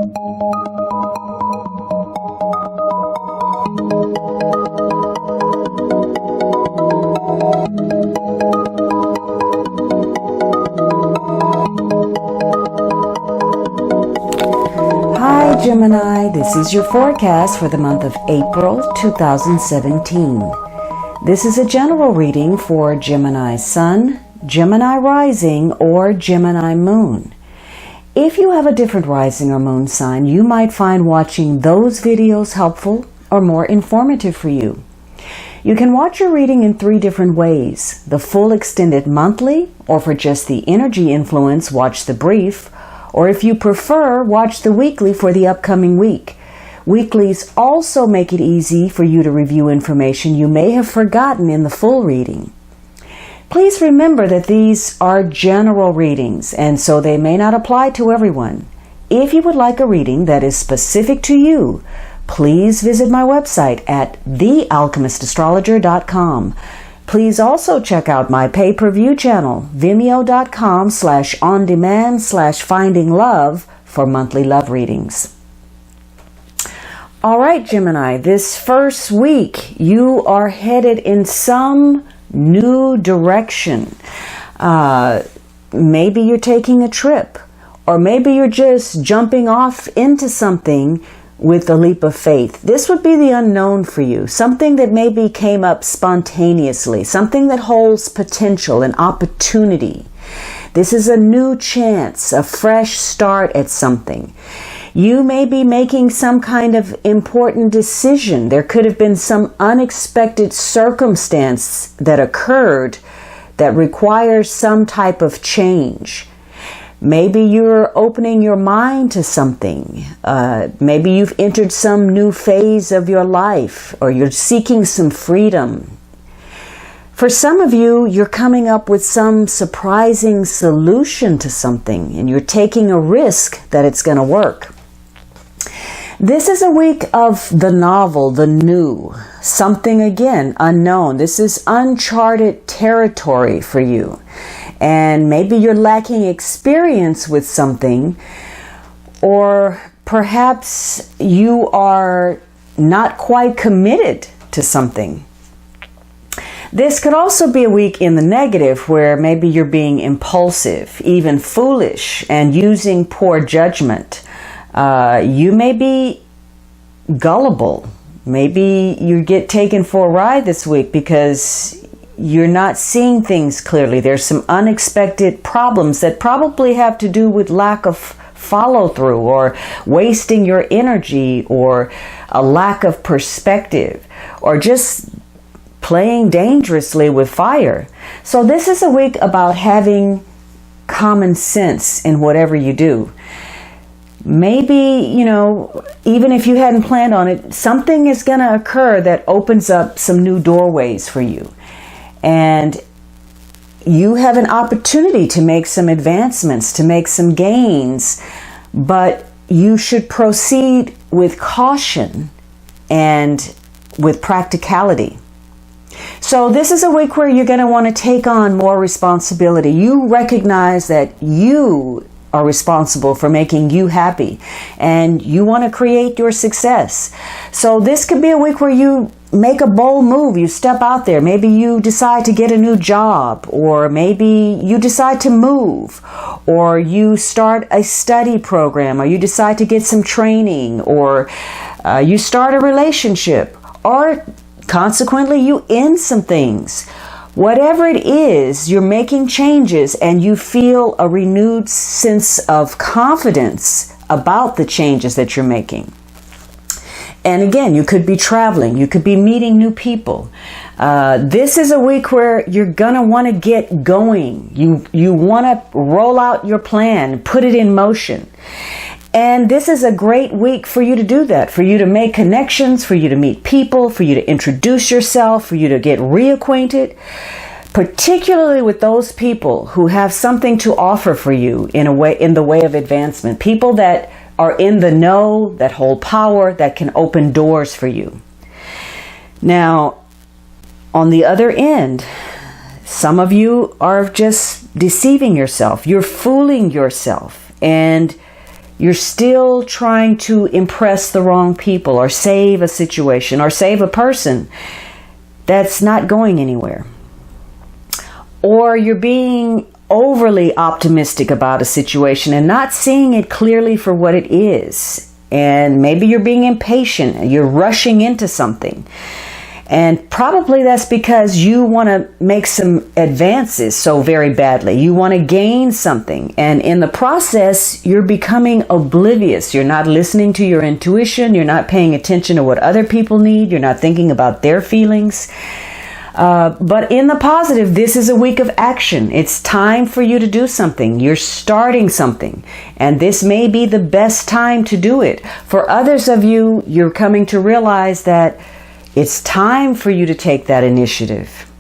Hi Gemini, this is your forecast for the month of April 2017. This is a general reading for Gemini Sun, Gemini Rising, or Gemini Moon. If you have a different rising or moon sign, you might find watching those videos helpful or more informative for you. You can watch your reading in 3 different ways: the full extended monthly, or for just the energy influence, watch the brief, or if you prefer, watch the weekly for the upcoming week. Weeklies also make it easy for you to review information you may have forgotten in the full reading. Please remember that these are general readings, and so they may not apply to everyone. If you would like a reading that is specific to you, please visit my website at thealchemistastrologer.com. Please also check out my pay-per-view channel, vimeo.com/on-demand/finding-love for monthly love readings. All right, Gemini, this first week you are headed in some new direction. Maybe you're taking a trip, or maybe you're just jumping off into something with a leap of faith. This would be the unknown for you, something that maybe came up spontaneously, something that holds potential and opportunity. This is a new chance, a fresh start at something. You may be making some kind of important decision. There could have been some unexpected circumstance that occurred that requires some type of change. Maybe you're opening your mind to something. Maybe you've entered some new phase of your life, or you're seeking some freedom. For some of you, you're coming up with some surprising solution to something, and you're taking a risk that it's going to work. This is a week of the novel, the new, something again, unknown. This is uncharted territory for you. And maybe you're lacking experience with something, or perhaps you are not quite committed to something. This could also be a week in the negative, where maybe you're being impulsive, even foolish, and using poor judgment. You may be gullible. Maybe you get taken for a ride this week because you're not seeing things clearly. There's some unexpected problems that probably have to do with lack of follow-through, or wasting your energy, or a lack of perspective, or just playing dangerously with fire. So this is a week about having common sense in whatever you do. Maybe, even if you hadn't planned on it, something is going to occur that opens up some new doorways for you. And you have an opportunity to make some advancements, to make some gains, but you should proceed with caution and with practicality. So this is a week where you're going to want to take on more responsibility. You recognize that you are responsible for making you happy, and you want to create your success. So this could be a week where you make a bold move. You step out there. Maybe you decide to get a new job, or maybe you decide to move, or you start a study program, or you decide to get some training, or you start a relationship, or consequently you end some things. Whatever it is, you're making changes, and you feel a renewed sense of confidence about the changes that you're making. And again, you could be traveling, you could be meeting new people. This is a week where you're gonna want to get going. You want to roll out your plan, put it in motion. And this is a great week for you to do that, for you to make connections, for you to meet people, for you to introduce yourself, for you to get reacquainted, particularly with those people who have something to offer for you in the way of advancement. People that are in the know, that hold power, that can open doors for you. Now, on the other end, some of you are just deceiving yourself. You're fooling yourself, and You're still trying to impress the wrong people or save a situation or save a person that's not going anywhere. Or you're being overly optimistic about a situation and not seeing it clearly for what it is. And maybe you're being impatient. You're rushing into something. And probably that's because you want to make some advances so very badly. You want to gain something. And in the process, you're becoming oblivious. You're not listening to your intuition. You're not paying attention to what other people need. You're not thinking about their feelings. But in the positive, this is a week of action. It's time for you to do something. You're starting something. And this may be the best time to do it. For others of you, you're coming to realize that it's time for you to take that initiative.